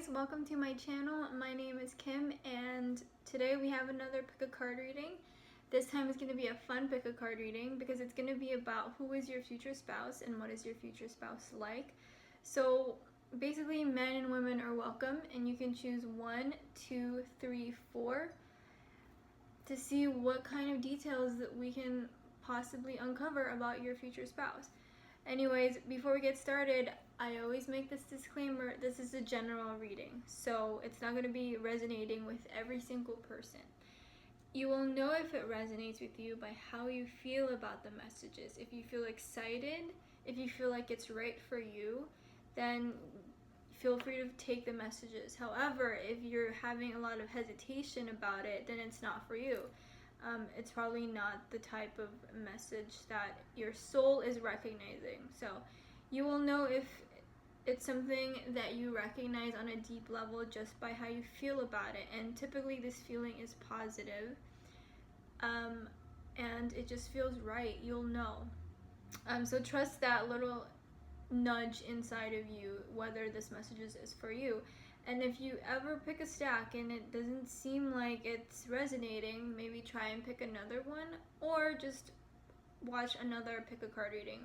guys, welcome to my channel. My name is Kim and today we have another pick a card reading. This time it's going to be a fun pick a card reading because it's going to be about who is your future spouse and what is your future spouse like. So basically men and women are welcome and you can choose 1, 2, 3, 4 to see what kind of details that we can possibly uncover about your future spouse. Anyways, before we get started, I always make this disclaimer, this is a general reading, so it's not going to be resonating with every single person. You will know if it resonates with you by how you feel about the messages. If you feel excited, if you feel like it's right for you, then feel free to take the messages. However, if you're having a lot of hesitation about it, then it's not for you. It's probably not the type of message that your soul is recognizing. So you will know if it's something that you recognize on a deep level just by how you feel about it. And typically this feeling is positive, and it just feels right. You'll know. So trust that little nudge inside of you whether this message is for you. And if you ever pick a stack and it doesn't seem like it's resonating, maybe try and pick another one or just watch another pick a card reading,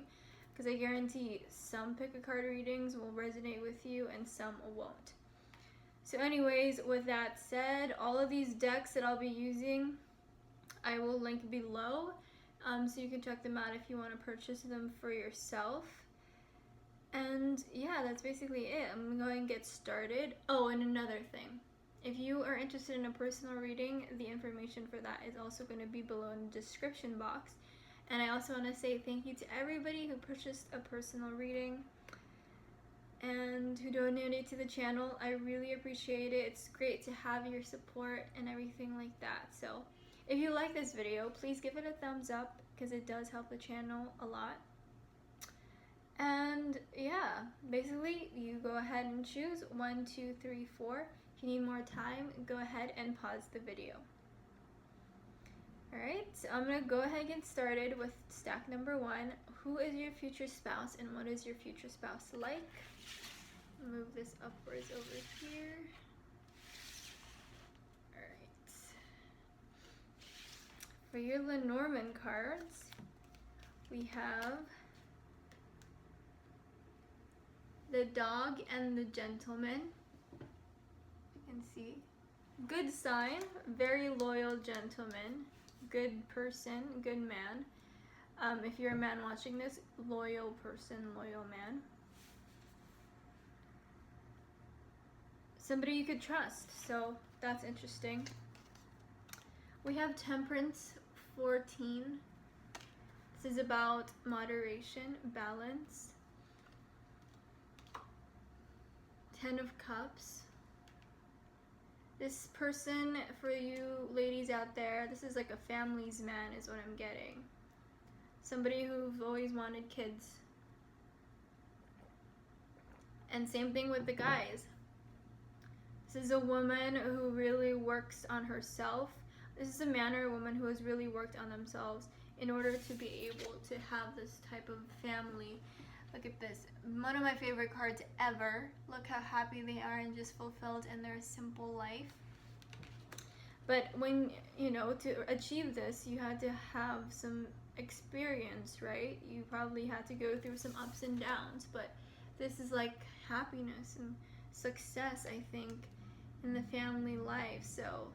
because I guarantee some pick a card readings will resonate with you and some won't. So anyways, with that said, all of these decks that I'll be using I will link below, so you can check them out if you want to purchase them for yourself. And yeah, that's basically it. I'm going to get started. Oh, and another thing. If you are interested in a personal reading, the information for that is also going to be below in the description box. And I also want to say thank you to everybody who purchased a personal reading and who donated to the channel. I really appreciate it. It's great to have your support and everything like that. So if you like this video, please give it a thumbs up because it does help the channel a lot. And yeah, basically you go ahead and choose 1, 2, 3, 4. If you need more time, go ahead and pause the video. Alright, so I'm going to go ahead and get started with stack number 1. Who is your future spouse and what is your future spouse like? Move this upwards over here. Alright. For your Lenormand cards, we have the Dog and the Gentleman. You can see. Good sign, very loyal gentleman, good person, good man. If you're a man watching this, loyal person, loyal man. Somebody you could trust, so that's interesting. We have Temperance 14. This is about moderation, balance. 10 of Cups. This person, for you ladies out there, this is like a family's man is what I'm getting. Somebody who've always wanted kids. And same thing with the guys. This is a woman who really works on herself. This is a man or a woman who has really worked on themselves in order to be able to have this type of family. Look at this, one of my favorite cards ever. Look how happy they are and just fulfilled in their simple life. But when, you know, to achieve this, you had to have some experience, right? You probably had to go through some ups and downs, but this is like happiness and success, I think, in the family life. So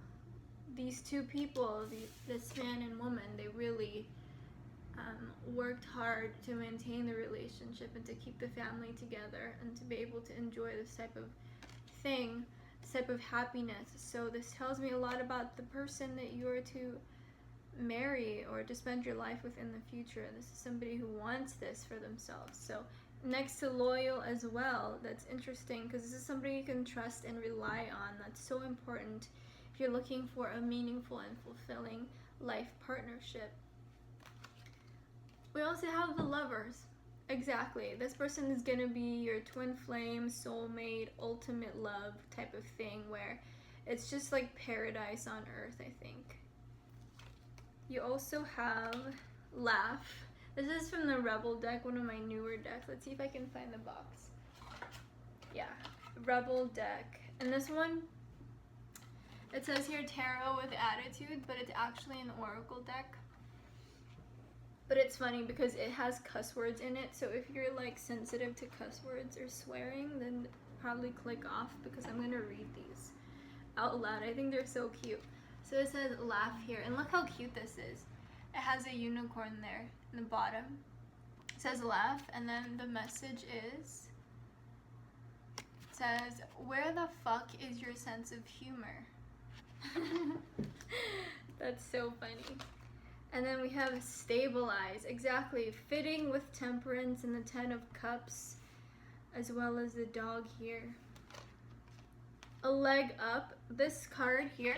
these two people, this man and woman, they really worked hard to maintain the relationship and to keep the family together and to be able to enjoy this type of thing, this type of happiness. So this tells me a lot about the person that you are to marry or to spend your life with in the future. This is somebody who wants this for themselves. So next to loyal as well, that's interesting because this is somebody you can trust and rely on. That's so important if you're looking for a meaningful and fulfilling life partnership. We also have the Lovers. Exactly. This person is going to be your twin flame, soulmate, ultimate love type of thing where it's just like paradise on earth, I think. You also have Laugh. This is from the Rebel deck, one of my newer decks. Let's see if I can find the box. Yeah, Rebel deck. And this one, it says here tarot with attitude, but it's actually an oracle deck. But it's funny because it has cuss words in it, so if you're like sensitive to cuss words or swearing, then probably click off, because I'm gonna read these out loud. I think they're so cute. So it says laugh here, and look how cute this is. It has a unicorn there in the bottom. It says laugh, and then the message is, it says, where the fuck is your sense of humor? That's so funny. And then we have stabilize, exactly, fitting with temperance and the 10 of cups, as well as the dog here. A leg up. This card here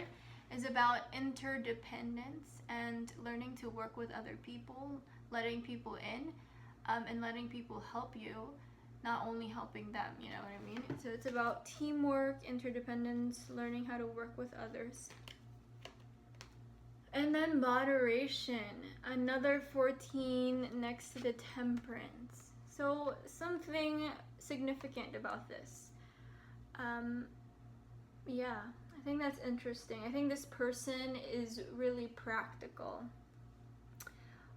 is about interdependence and learning to work with other people, letting people in, and letting people help you, not only helping them, you know what I mean? So it's about teamwork, interdependence, learning how to work with others. And then moderation, another 14 next to the temperance. So something significant about this. Yeah, I think that's interesting. I think this person is really practical.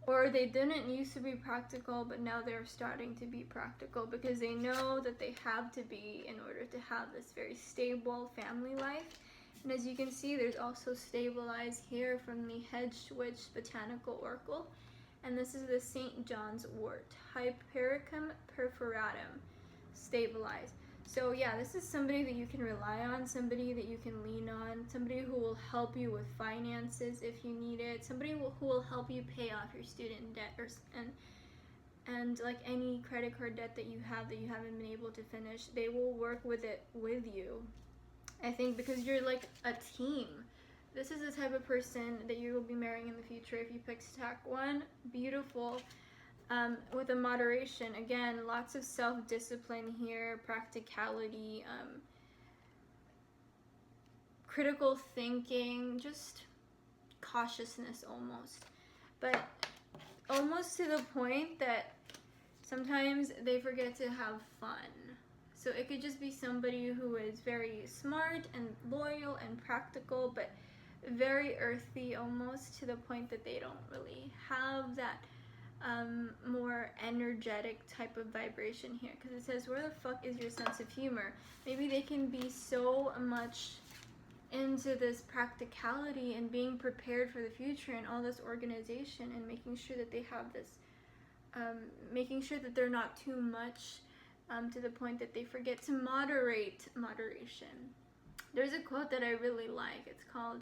Or they didn't used to be practical, but now they're starting to be practical because they know that they have to be in order to have this very stable family life. And as you can see, there's also stabilize here from the Hedged Witch Botanical Oracle. And this is the St. John's wort, Hypericum perforatum, stabilize. So yeah, this is somebody that you can rely on, somebody that you can lean on, somebody who will help you with finances if you need it, somebody who will help you pay off your student debt, and like any credit card debt that you haven't been able to finish, they will work with it with you. I think because you're like a team. This is the type of person that you will be marrying in the future if you pick stack 1. Beautiful. With a moderation, again, lots of self-discipline here, practicality, critical thinking, just cautiousness almost. But almost to the point that sometimes they forget to have fun. So it could just be somebody who is very smart and loyal and practical, but very earthy almost, to the point that they don't really have that more energetic type of vibration here, because it says where the fuck is your sense of humor. Maybe they can be so much into this practicality and being prepared for the future and all this organization and making sure that they have this making sure that they're not too much to the point that they forget to moderation. There's a quote that I really like. It's called,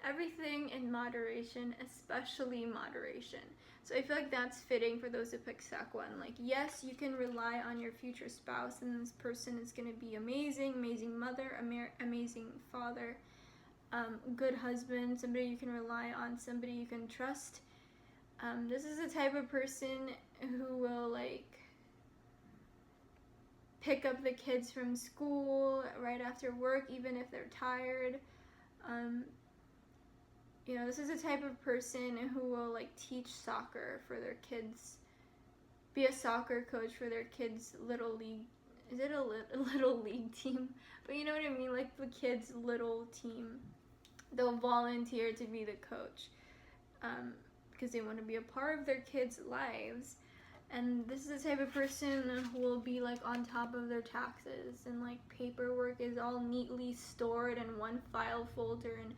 everything in moderation, especially moderation. So I feel like that's fitting for those who pick stack 1. Like, yes, you can rely on your future spouse, and this person is going to be amazing, amazing mother, amazing father, good husband, somebody you can rely on, somebody you can trust. This is the type of person who will, like, pick up the kids from school right after work, even if they're tired. You know, this is the type of person who will, like, teach soccer for their kids, be a soccer coach for their kids' little league. Is it a little league team? But you know what I mean, like the kids' little team. They'll volunteer to be the coach because they want to be a part of their kids' lives. And this is the type of person who will be, like, on top of their taxes, and, like, paperwork is all neatly stored in one file folder, and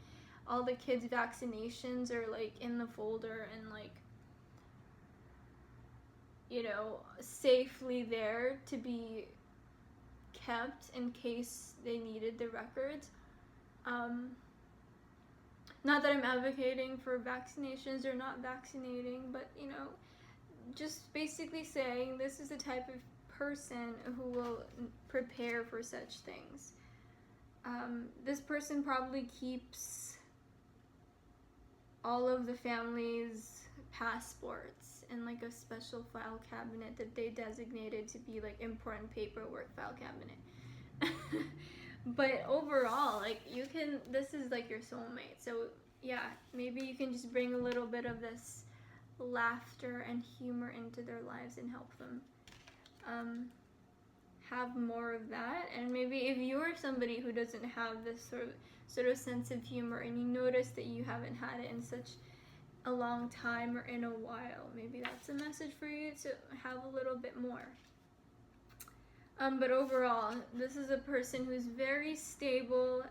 all the kids' vaccinations are, like, in the folder and, like, you know, safely there to be kept in case they needed the records. Not that I'm advocating for vaccinations or not vaccinating, but, you know, just basically saying this is the type of person who will prepare for such things. This person probably keeps all of the family's passports in, like, a special file cabinet that they designated to be, like, important paperwork file cabinet. But overall, like, you can, this is like your soulmate. So yeah, maybe you can just bring a little bit of this laughter and humor into their lives and help them. have more of that. And maybe if you're somebody who doesn't have this sort of sense of humor, and you notice that you haven't had it in such a long time or in a while, maybe that's a message for you to have a little bit more. But overall, this is a person who's very stable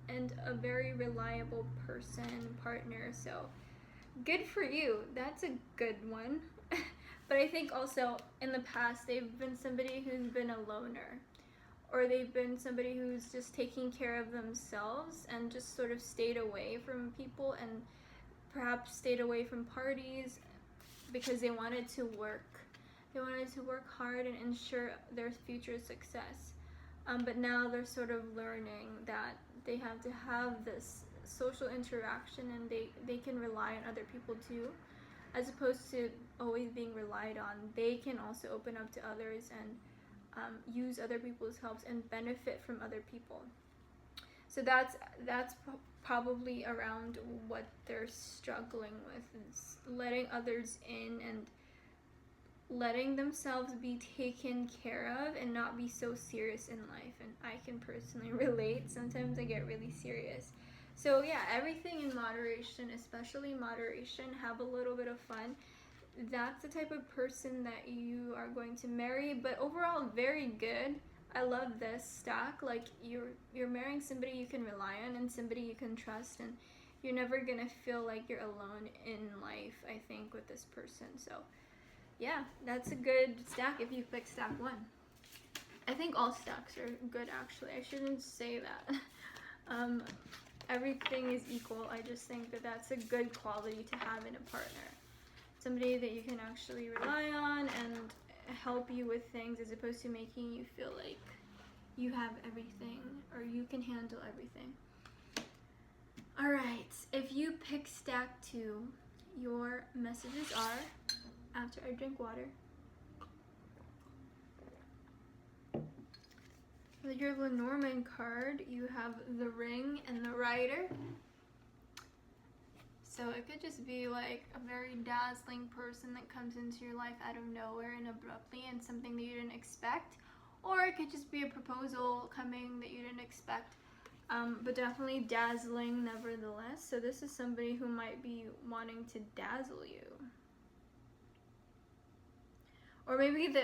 and a very reliable person, partner. So good for you. That's a good one. But I think also in the past they've been somebody who's been a loner, or they've been somebody who's just taking care of themselves and just sort of stayed away from people, and perhaps stayed away from parties because they wanted to work. They wanted to work hard and ensure their future success. But now they're sort of learning that they have to have this social interaction, and they can rely on other people too. As opposed to always being relied on, they can also open up to others and use other people's helps and benefit from other people. So that's probably around what they're struggling with, is letting others in and letting themselves be taken care of and not be so serious in life. And I can personally relate. Sometimes I get really serious. So yeah, everything in moderation, especially moderation. Have a little bit of fun. That's the type of person that you are going to marry. But overall, very good. I love this stack. Like, you're marrying somebody you can rely on and somebody you can trust, and you're never gonna feel like you're alone in life, I think, with this person. So yeah, that's a good stack if you pick stack 1. I think all stacks are good, actually. I shouldn't say that. Everything is equal. I just think that that's a good quality to have in a partner. Somebody that you can actually rely on and help you with things, as opposed to making you feel like you have everything or you can handle everything. All right, if you pick stack 2, your messages are, after I drink water, with your Lenormand card, you have the Ring and the Rider. So it could just be like a very dazzling person that comes into your life out of nowhere and abruptly, and something that you didn't expect. Or it could just be a proposal coming that you didn't expect, but definitely dazzling nevertheless. So this is somebody who might be wanting to dazzle you. Or maybe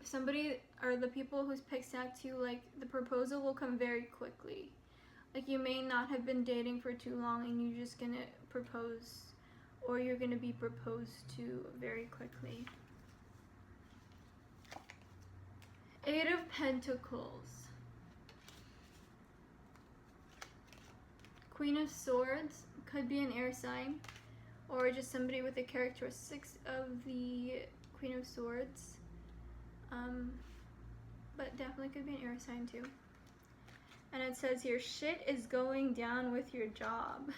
somebody, or the people who's picked stack 2, like the proposal will come very quickly. Like, you may not have been dating for too long and you're just gonna propose, or you're gonna be proposed to very quickly. 8 of Pentacles. Queen of Swords could be an air sign, or just somebody with the characteristics of the Queen of Swords. But definitely could be an air sign too. And it says here, shit is going down with your job.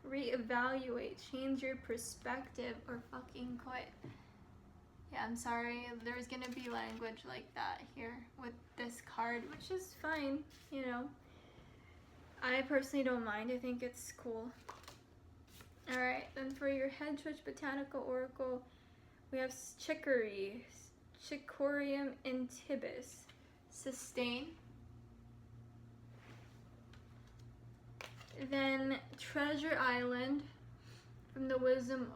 Reevaluate, change your perspective, or fucking quit. Yeah, I'm sorry, there's gonna be language like that here with this card, which is fine, you know. I personally don't mind. I think it's cool. Alright, then for your Head Twitch Botanical Oracle, we have Chicory, Chicorium intibus, Sustain. Then Treasure Island from the Wisdom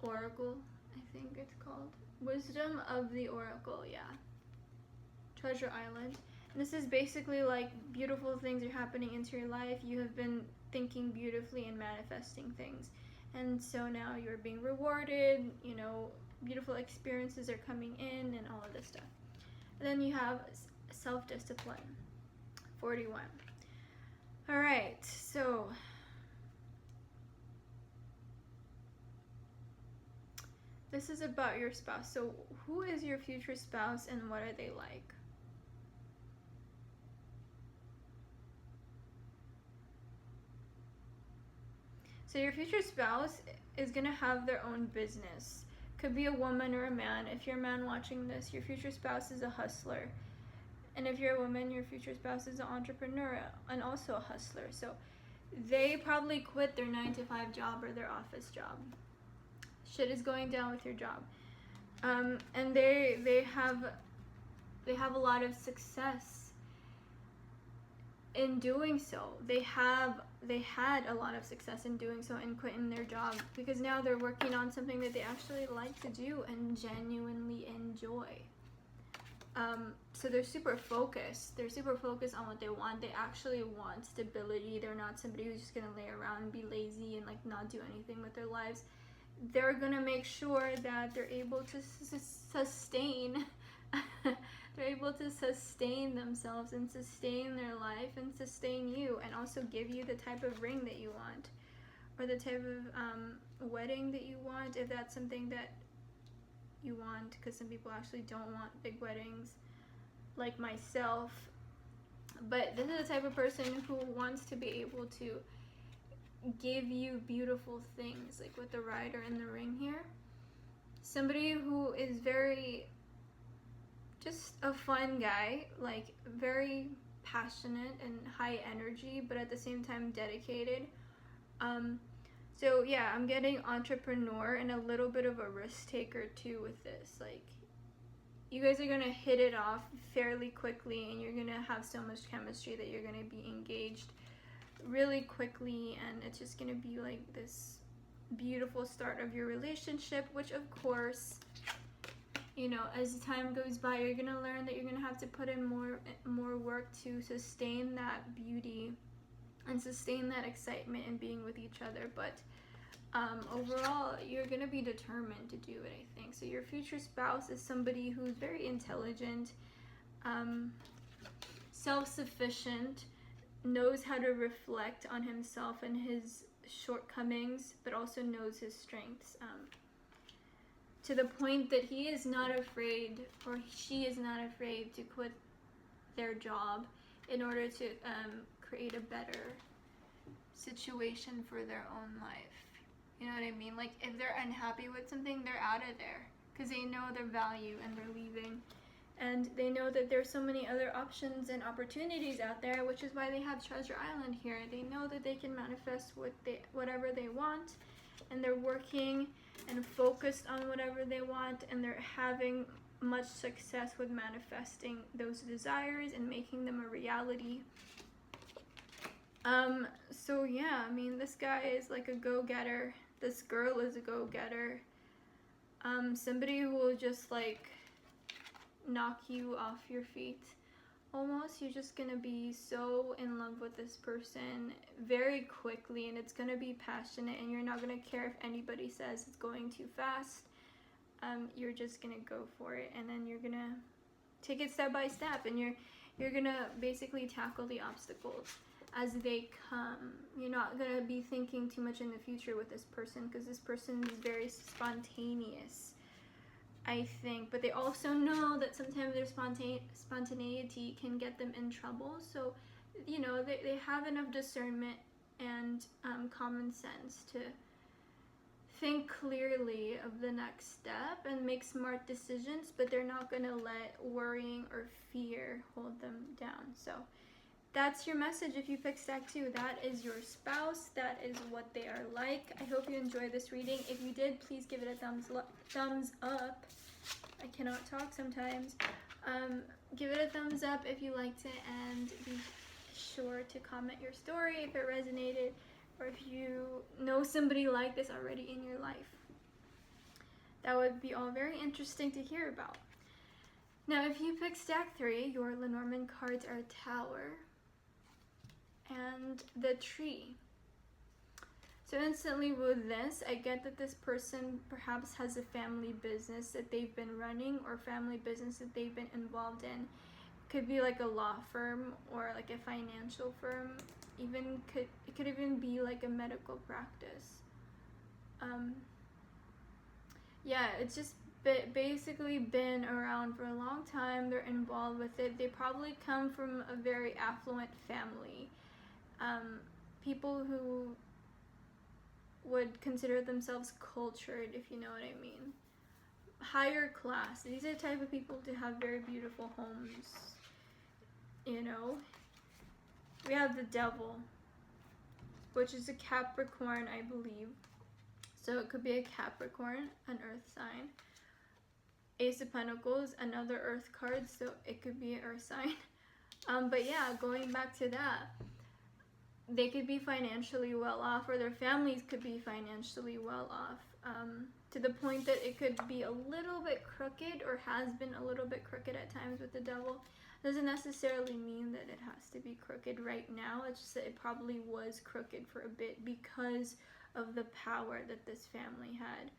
Oracle, I think it's called. Wisdom of the Oracle, yeah. Treasure Island. And this is basically like beautiful things are happening into your life. You have been thinking beautifully and manifesting things. And so now you're being rewarded, you know, beautiful experiences are coming in and all of this stuff. And then you have self-discipline, 41. All right, so this is about your spouse. So who is your future spouse and what are they like? So your future spouse is going to have their own business. Could be a woman or a man. If you're a man watching this, your future spouse is a hustler. And if you're a woman, your future spouse is an entrepreneur and also a hustler. So they probably quit their 9-to-5 job or their office job. Shit is going down with your job. And they have have a lot of success in doing so. They had a lot of success in doing so and quitting their job, because now they're working on something that they actually like to do and genuinely enjoy. So they're super focused. They're super focused on what they want. They actually want stability. They're not somebody who's just gonna lay around and be lazy and like not do anything with their lives. They're gonna make sure that they're able to sustain they're able to sustain themselves and sustain their life and sustain you, and also give you the type of ring that you want, or the type of wedding that you want, if that's something that you want, because some people actually don't want big weddings like myself. But this is the type of person who wants to be able to give you beautiful things, like with the rider and the ring here. Somebody who is very just a fun guy, like very passionate and high energy, but at the same time dedicated. So yeah, I'm getting entrepreneur and a little bit of a risk taker too with this. Like, you guys are gonna hit it off fairly quickly, and you're gonna have so much chemistry that you're gonna be engaged really quickly, and it's just gonna be like this beautiful start of your relationship, which of course, you know, as time goes by, you're gonna learn that you're gonna have to put in more work to sustain that beauty and sustain that excitement in being with each other. But overall, you're gonna be determined to do it, I think. So your future spouse is somebody who's very intelligent, self-sufficient, knows how to reflect on himself and his shortcomings, but also knows his strengths. To the point that he is not afraid, or she is not afraid, to quit their job in order to create a better situation for their own life. You know what I mean? Like, if they're unhappy with something, they're out of there, because they know their value and they're leaving. And they know that there's so many other options and opportunities out there, which is why they have Treasure Island here. They know that they can manifest whatever they want, and they're working and focused on whatever they want, and they're having much success with manifesting those desires and making them a reality. So yeah, I mean, this guy is like a go-getter. This girl is a go-getter. Somebody who will just like knock you off your feet almost. You're just gonna be so in love with this person very quickly, and it's gonna be passionate, and you're not gonna care if anybody says it's going too fast. You're just gonna go for it, and then you're gonna take it step by step, and you're gonna basically tackle the obstacles as they come. You're not gonna be thinking too much in the future with this person, because this person is very spontaneous, I think. But they also know that sometimes their spontaneity can get them in trouble. So, you know, they have enough discernment and common sense to think clearly of the next step and make smart decisions, but they're not going to let worrying or fear hold them down. So that's your message if you pick stack 2. That is your spouse. That is what they are like. I hope you enjoyed this reading. If you did, please give it a thumbs up. I cannot talk sometimes. Give it a thumbs up if you liked it, and be sure to comment your story if it resonated, or if you know somebody like this already in your life. That would be all very interesting to hear about. Now, if you pick stack 3, your Lenormand cards are Tower and the Tree. So instantly with this, I get that this person perhaps has a family business that they've been running, or family business that they've been involved in. Could be like a law firm or like a financial firm. It could even be like a medical practice. Yeah, it's just basically been around for a long time. They're involved with it. They probably come from a very affluent family. People who would consider themselves cultured, if you know what I mean. Higher class. These are the type of people to have very beautiful homes. You know? We have the Devil, which is a Capricorn, I believe. So it could be a Capricorn, an earth sign. Ace of Pentacles, another Earth card, so it could be an Earth sign. But yeah, going back to that, they could be financially well off, or their families could be financially well off, to the point that it could be a little bit crooked, or has been a little bit crooked at times with the devil. Doesn't necessarily mean that it has to be crooked right now. It's just that it probably was crooked for a bit because of the power that this family had.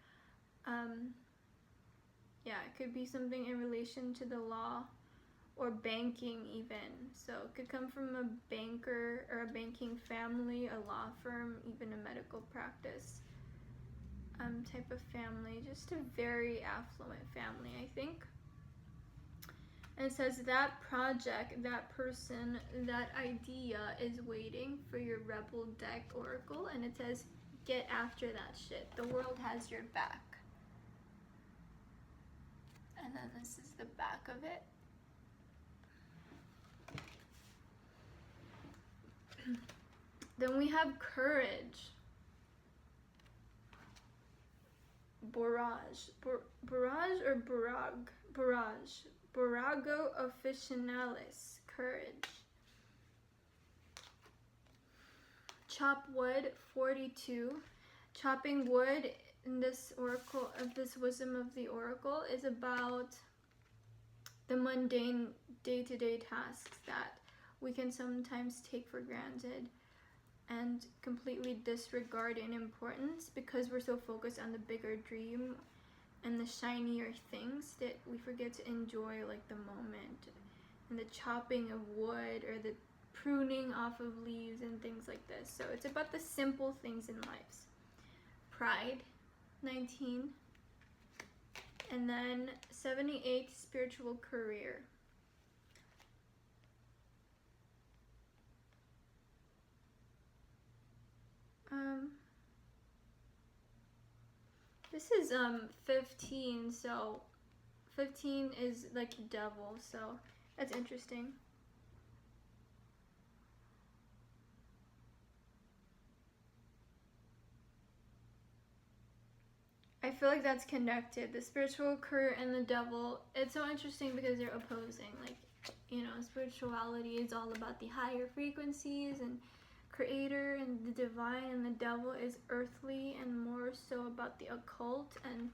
Yeah, it could be something in relation to the law or banking even. So it could come from a banker or a banking family, a law firm, even a medical practice type of family. Just a very affluent family, I think. And it says that project, that person, that idea is waiting for your Rebel deck oracle. And it says, get after that shit. The world has your back. And then this is the back of it. Then we have courage. Barrage. Barrage or barrage? Barrage. Barrago officinalis. Courage. Chop wood, 42. Chopping wood in this oracle, of this wisdom of the oracle, is about the mundane day-to-day tasks that we can sometimes take for granted and completely disregard in importance because we're so focused on the bigger dream and the shinier things that we forget to enjoy like the moment and the chopping of wood or the pruning off of leaves and things like this. So it's about the simple things in life. Pride, 19. And then 78, spiritual career. This is 15, so 15 is like the devil, so that's interesting. I feel like that's connected. The spiritual career and the devil, it's so interesting because they're opposing. Like, you know, spirituality is all about the higher frequencies and creator and the divine, and the devil is earthly and more so about the occult and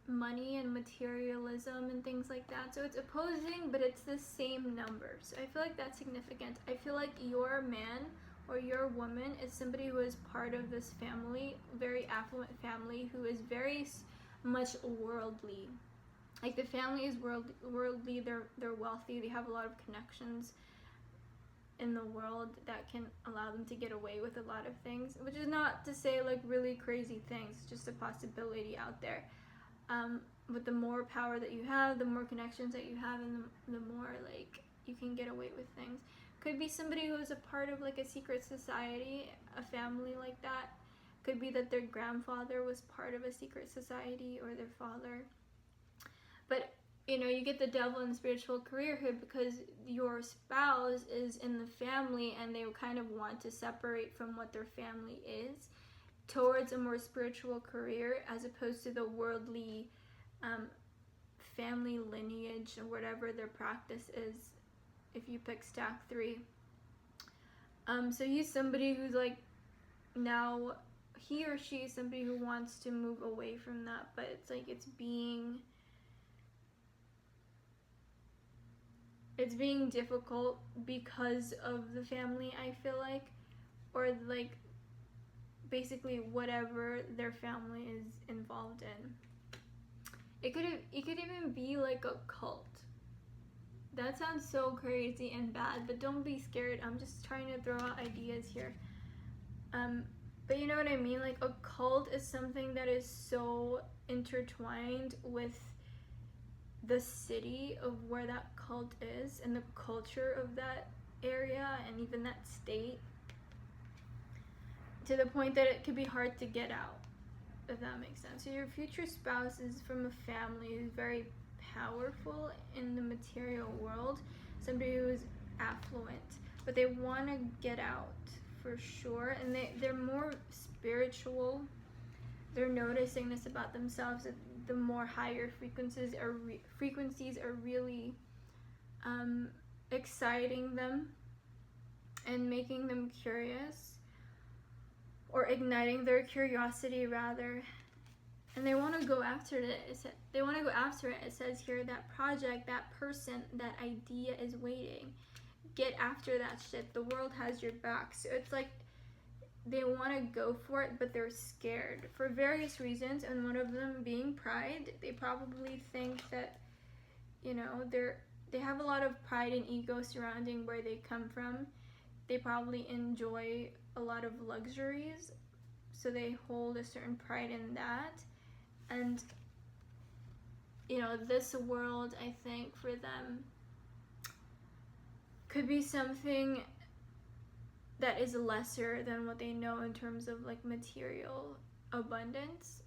money and materialism and things like that. So it's opposing, but it's the same number. So I feel like that's significant. I feel like your man or your woman is somebody who is part of this family, very affluent family, who is very much worldly. Like the family is worldly, they're wealthy, they have a lot of connections in the world that can allow them to get away with a lot of things, which is not to say like really crazy things, just a possibility out there. With the more power that you have, the more connections that you have, and the more like you can get away with things. Could be somebody who is a part of like a secret society, a family like that. Could be that their grandfather was part of a secret society, or their father. But you know, you get the devil in spiritual career here because your spouse is in the family and they kind of want to separate from what their family is towards a more spiritual career, as opposed to the worldly family lineage or whatever their practice is, if you pick stack 3. So he's somebody who's like, now he or she is somebody who wants to move away from that, but it's like it's being difficult because of the family, I feel like, or like basically whatever their family is involved in. It could even be like a cult. That sounds so crazy and bad, but don't be scared. I'm just trying to throw out ideas here. But you know what I mean? Like a cult is something that is so intertwined with the city of where that cult is and the culture of that area and even that state, to the point that it could be hard to get out, if that makes sense. So your future spouse is from a family who's very powerful in the material world, somebody who is affluent, but they want to get out for sure, and they're more spiritual. They're noticing this about themselves, that the more higher frequencies are really exciting them and making them curious, or igniting their curiosity rather, and they want to go after it. It says here, that project, that person, that idea is waiting. Get after that shit. The world has your back. So it's like they want to go for it, but they're scared for various reasons, and one of them being pride. They probably think that, you know, they have a lot of pride and ego surrounding where they come from. They probably enjoy a lot of luxuries, so they hold a certain pride in that. And, you know, this world, I think, for them could be something that is lesser than what they know in terms of like material abundance.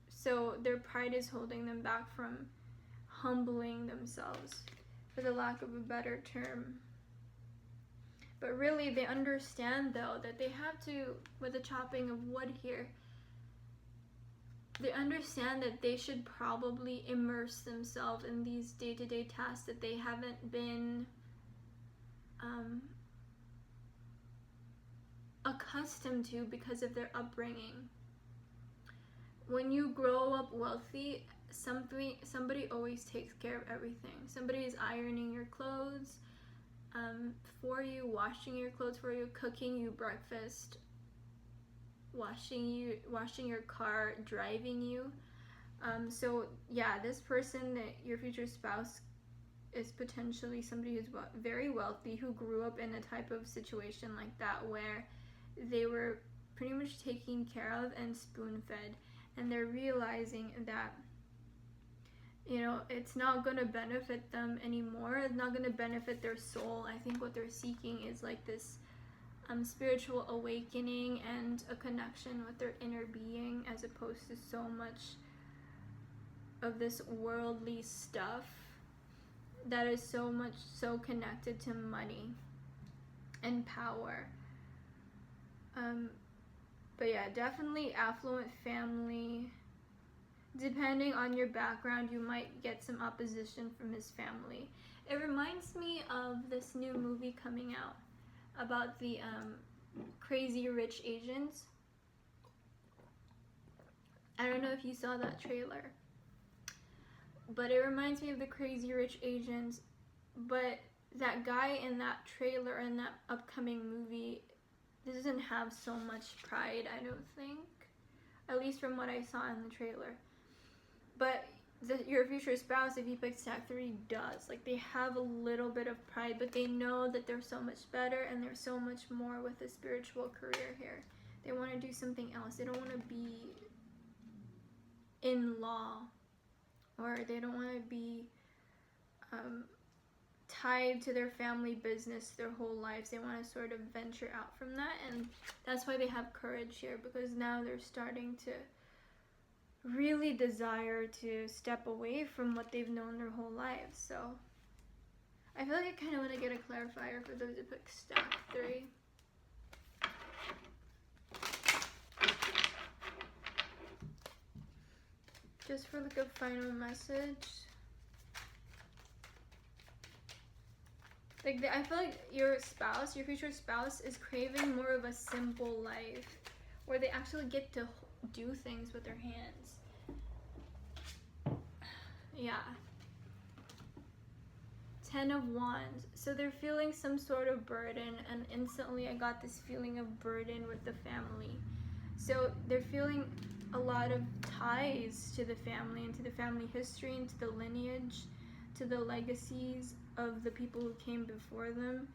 So their pride is holding them back from humbling themselves, for the lack of a better term. But really, they understand, though, that they have to, with the chopping of wood here, they understand that they should probably immerse themselves in these day-to-day tasks that they haven't been accustomed to because of their upbringing. When you grow up wealthy, somebody always takes care of everything. Somebody is ironing your clothes for you, washing your clothes for you, cooking you breakfast, washing your car, driving you. So yeah, this person, that your future spouse, is potentially somebody who's very wealthy, who grew up in a type of situation like that where they were pretty much taken care of and spoon-fed, and they're realizing that, you know, it's not going to benefit them anymore. It's not going to benefit their soul. I think what they're seeking is like this spiritual awakening and a connection with their inner being, as opposed to so much of this worldly stuff that is so connected to money and power. But yeah, definitely affluent family. Depending on your background, you might get some opposition from his family. It reminds me of this new movie coming out about the Crazy Rich Asians. I don't know if you saw that trailer, but it reminds me of the Crazy Rich Asians. But that guy in that trailer, in that upcoming movie, doesn't have so much pride, I don't think. At least from what I saw in the trailer. But your future spouse, if you pick stack 3, does. Like, they have a little bit of pride, but they know that they're so much better and there's so much more with a spiritual career here. They want to do something else. They don't want to be in law, or they don't want to be tied to their family business their whole lives. They want to sort of venture out from that, and that's why they have courage here, because now they're starting to really desire to step away from what they've known their whole lives. So I feel like I kind of want to get a clarifier for those who pick stack 3. Just for like a final message. Like, I feel like your spouse, your future spouse, is craving more of a simple life where they actually get to do things with their hands. Yeah. 10 of Wands. So they're feeling some sort of burden, and instantly I got this feeling of burden with the family. So they're feeling a lot of ties to the family, and to the family history, and to the lineage, to the legacies of the people who came before them.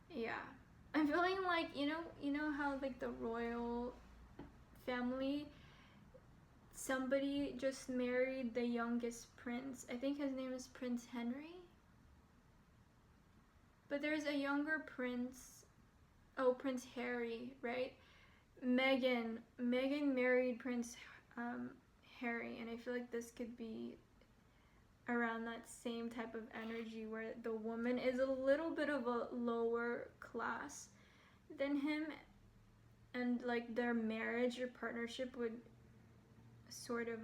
Yeah. I'm feeling like, you know how like the royal family, somebody just married the youngest prince. I think his name is Prince Henry. But there's a younger prince. Oh, Prince Harry, right? Meghan married Prince Harry, and I feel like this could be around that same type of energy where the woman is a little bit of a lower class than him, and like their marriage or partnership would sort of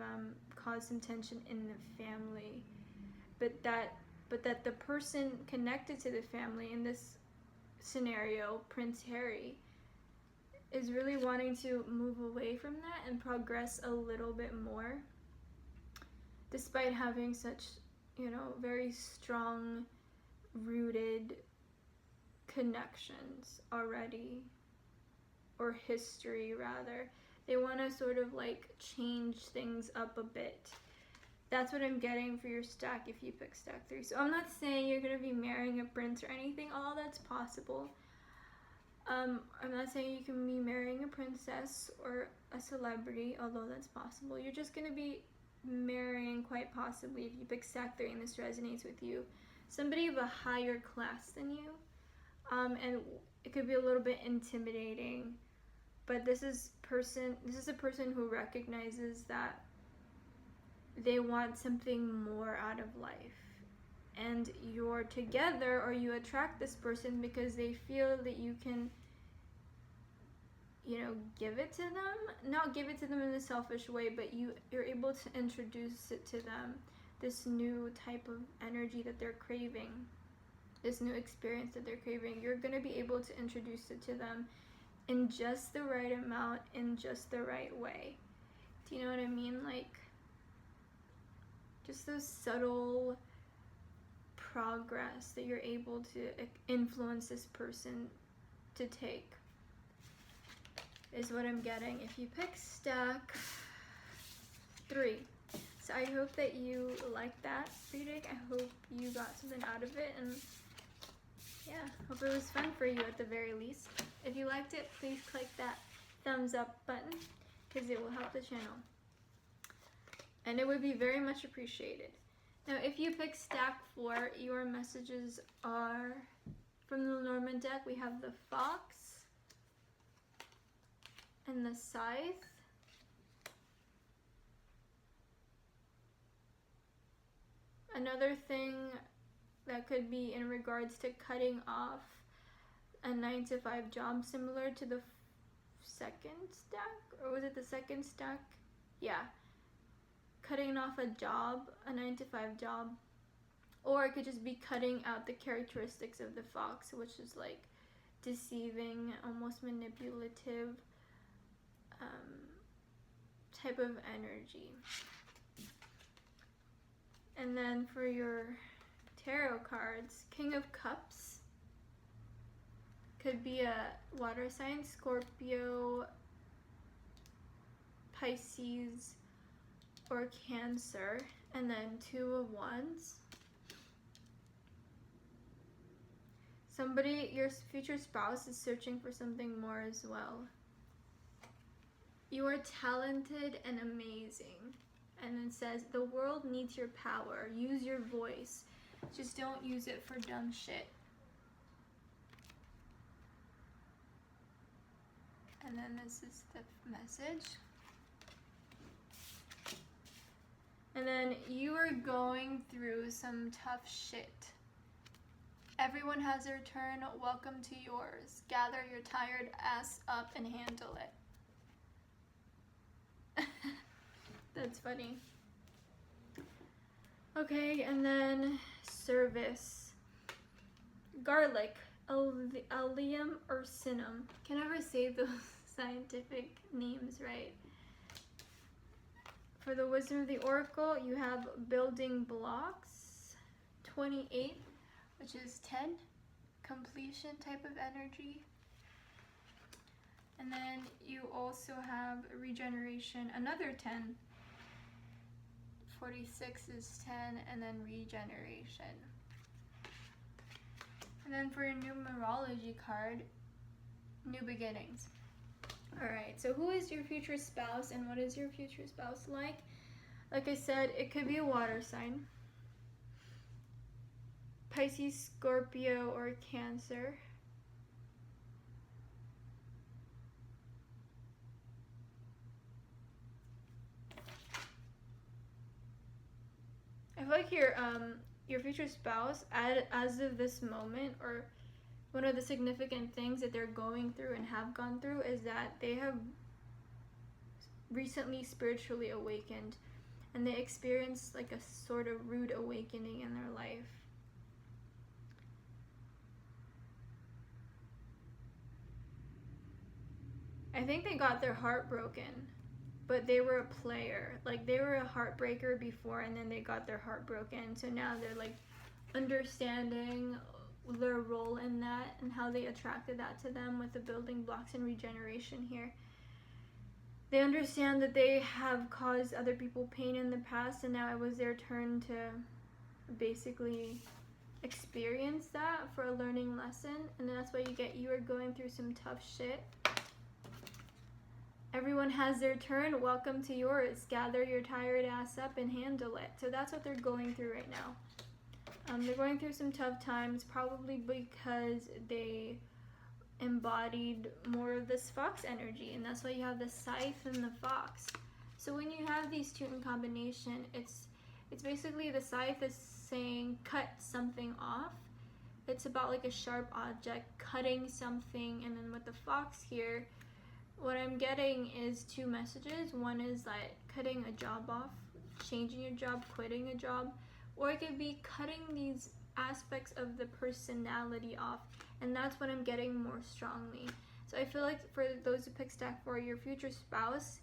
cause some tension in the family, but that the person connected to the family in this scenario, Prince Harry, is really wanting to move away from that and progress a little bit more, despite having such, very strong rooted connections already, or history rather. They want to sort of like change things up a bit. That's what I'm getting for your stack if you pick stack 3. So I'm not saying you're going to be marrying a prince or anything, all that's possible. I'm not saying you can be marrying a princess or a celebrity, although that's possible. You're just going to be marrying, quite possibly, if you pick stack 3 and this resonates with you, somebody of a higher class than you. And it could be a little bit intimidating, but this is a person who recognizes that they want something more out of life, and you're together, or you attract this person because they feel that you can, give it to them. Not give it to them in a selfish way, but you're able to introduce it to them, this new type of energy that they're craving, this new experience that they're craving. You're going to be able to introduce it to them in just the right amount, in just the right way. Do you know what I mean? Like, just those subtle progress that you're able to influence this person to take is what I'm getting if you pick stack 3. So I hope that you liked that reading. I hope you got something out of it, and yeah, hope it was fun for you at the very least. If you liked it, please click that thumbs up button because it will help the channel, and it would be very much appreciated. Now, if you pick stack 4, your messages are from the Norman deck. We have the Fox and the Scythe. Another thing that could be in regards to cutting off a 9-to-5 job, similar to the second stack, or was it the second stack? Yeah. Cutting off a job, a 9-to-5 job, or it could just be cutting out the characteristics of the Fox, which is like deceiving, almost manipulative type of energy. And then for your tarot cards, King of Cups could be a water sign, Scorpio, Pisces, or Cancer. And then 2 of Wands. Somebody, your future spouse, is searching for something more as well. You are talented and amazing. And it says, the world needs your power. Use your voice. Just don't use it for dumb shit. And then this is the message. And then, you are going through some tough shit. Everyone has their turn. Welcome to yours. Gather your tired ass up and handle it. That's funny. Okay, and then service. Garlic, allium or cinnamon. Can never say those scientific names right. For the Wisdom of the Oracle, you have building blocks, 28, which is 10, completion type of energy. And then you also have regeneration, another 10. 46 is 10, and then regeneration. And then for your numerology card, new beginnings. Alright, so who is your future spouse, and what is your future spouse like? Like I said, it could be a water sign. Pisces, Scorpio, or Cancer. I feel like your future spouse, as of this moment, or one of the significant things that they're going through and have gone through is that they have recently spiritually awakened, and they experienced like a sort of rude awakening in their life. I think they got their heart broken, but they were a player. Like, they were a heartbreaker before, and then they got their heart broken. So now they're like understanding their role in that and how they attracted that to them with the building blocks and regeneration here. They understand that they have caused other people pain in the past, and now it was their turn to basically experience that for a learning lesson. And that's why you are going through some tough shit. Everyone has their turn. Welcome to yours. Gather your tired ass up and handle it. So that's what they're going through right now. They're going through some tough times, probably because they embodied more of this fox energy, and that's why you have the scythe and the fox. So when you have these two in combination, it's basically the scythe is saying cut something off. It's about like a sharp object cutting something, and then with the fox here, what I'm getting is two messages. One is like cutting a job off, changing your job, quitting a job, or it could be cutting these aspects of the personality off, and that's what I'm getting more strongly. So I feel like for those who pick stack 4, your future spouse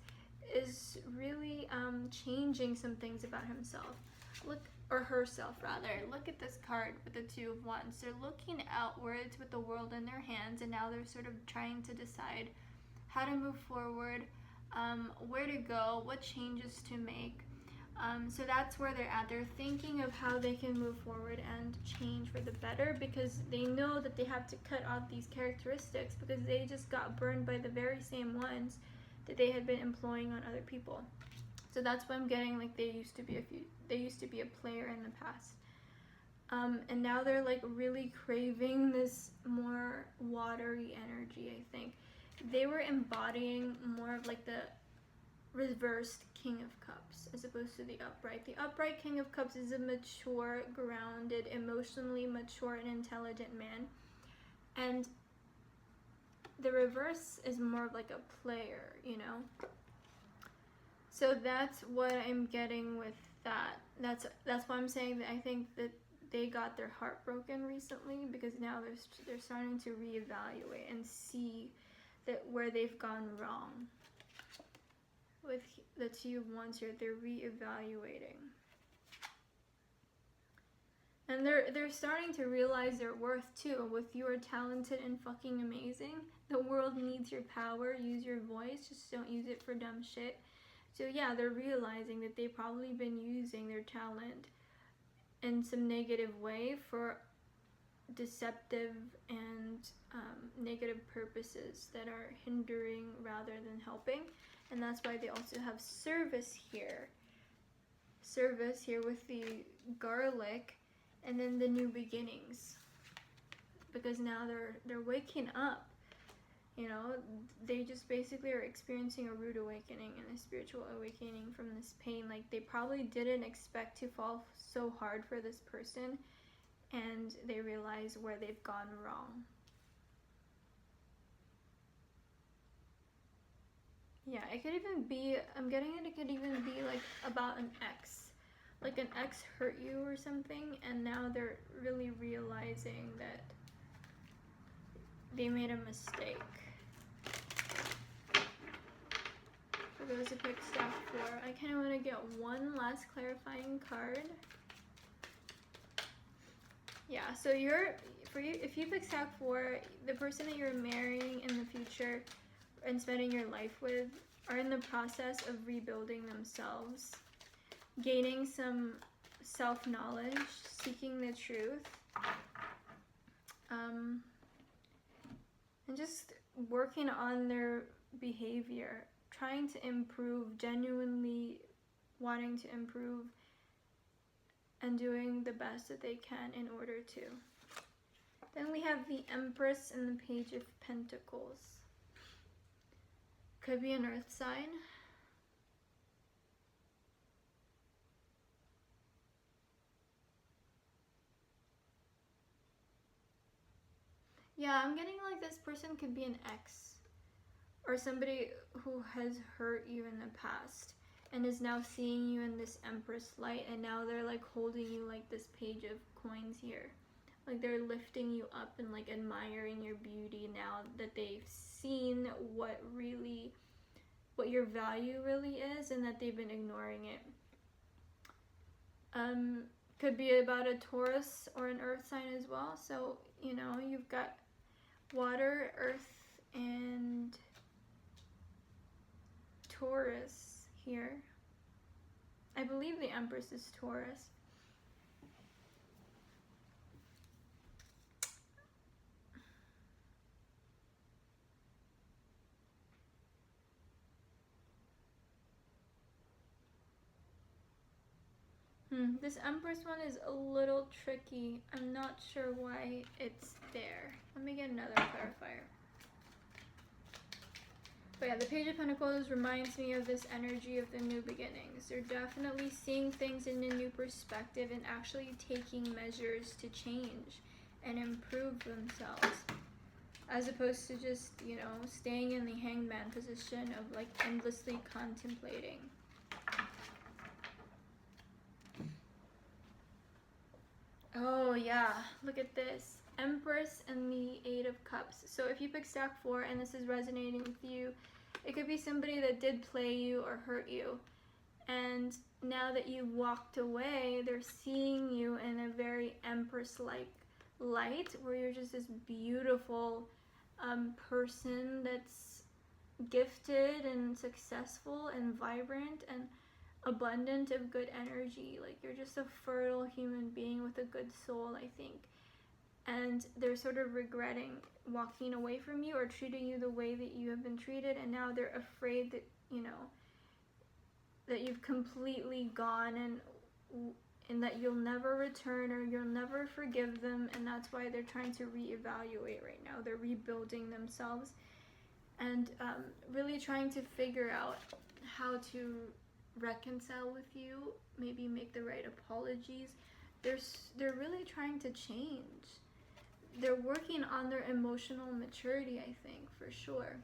is really changing some things about himself. Or herself rather. Look at this card with the 2 of Wands. They're looking outwards with the world in their hands, and now they're sort of trying to decide how to move forward, where to go, what changes to make. So that's where they're at. They're thinking of how they can move forward and change for the better, because they know that they have to cut off these characteristics because they just got burned by the very same ones that they had been employing on other people. So that's why I'm getting like they used to be a player in the past. And now they're like really craving this more watery energy, I think. They were embodying more of like the reversed King of Cups as opposed to the upright. The upright King of Cups is a mature, grounded, emotionally mature and intelligent man. And the reverse is more of like a player, you know? So that's what I'm getting with that. That's why I'm saying that I think that they got their heart broken recently, because now they're starting to reevaluate and see that where they've gone wrong. With the 2 of Wands here, they're reevaluating. And they're starting to realize their worth too. With you are talented and fucking amazing. The world needs your power. Use your voice. Just don't use it for dumb shit. So yeah, they're realizing that they've probably been using their talent in some negative way for deceptive and negative purposes that are hindering rather than helping. And that's why they also have service here. Service here with the garlic, and then the new beginnings. Because now they're waking up. You know, they just basically are experiencing a rude awakening and a spiritual awakening from this pain. Like, they probably didn't expect to fall so hard for this person, and they realize where they've gone wrong. Yeah, it could even be, I'm getting it could even be like about an ex. Like an ex hurt you or something, and now they're really realizing that they made a mistake. For those who picked stack 4, I kind of want to get one last clarifying card. Yeah, so if you pick stack 4, the person that you're marrying in the future and spending your life with are in the process of rebuilding themselves, gaining some self-knowledge, seeking the truth, and just working on their behavior, trying to improve, genuinely wanting to improve, and doing the best that they can in order to. Then we have the Empress and the Page of Pentacles. Could be an earth sign. Yeah, I'm getting like this person could be an ex or somebody who has hurt you in the past and is now seeing you in this Empress light, and now they're like holding you like this page of coins here. Like they're lifting you up and like admiring your beauty now that they've seen what your value really is, and that they've been ignoring it. Could be about a Taurus or an earth sign as well. So, you know, you've got water, earth, and Taurus here. I believe the Empress is Taurus. This Empress one is a little tricky. I'm not sure why it's there. Let me get another clarifier. But yeah, the Page of Pentacles reminds me of this energy of the new beginnings. They're definitely seeing things in a new perspective and actually taking measures to change and improve themselves, as opposed to just, you know, staying in the Hanged Man position of like endlessly contemplating. Oh yeah, look at this. Empress and the Eight of Cups. So if you pick stack 4 and this is resonating with you, it could be somebody that did play you or hurt you. And now that you walked away, they're seeing you in a very Empress-like light, where you're just this beautiful person that's gifted and successful and vibrant and abundant of good energy. Like you're just a fertile human being with a good soul, I think. And they're sort of regretting walking away from you or treating you the way that you have been treated, and now they're afraid that, you know, that you've completely gone and that you'll never return or you'll never forgive them, and that's why they're trying to reevaluate right now. They're rebuilding themselves and really trying to figure out how to reconcile with you, maybe make the right apologies. They're really trying to change. They're working on their emotional maturity, I think, for sure.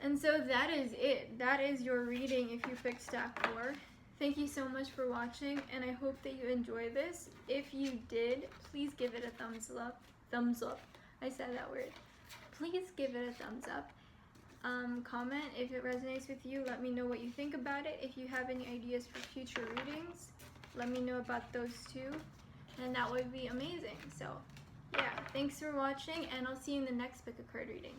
And so that is it. That is your reading if you picked stack 4. Thank you so much for watching, and I hope that you enjoy this. If you did, please give it a thumbs up. Thumbs up. I said that word. Please give it a thumbs up. Comment if it resonates with you. Let me know what you think about it. If you have any ideas for future readings, let me know about those too, and that would be amazing. So yeah, thanks for watching, and I'll see you in the next pick a card reading.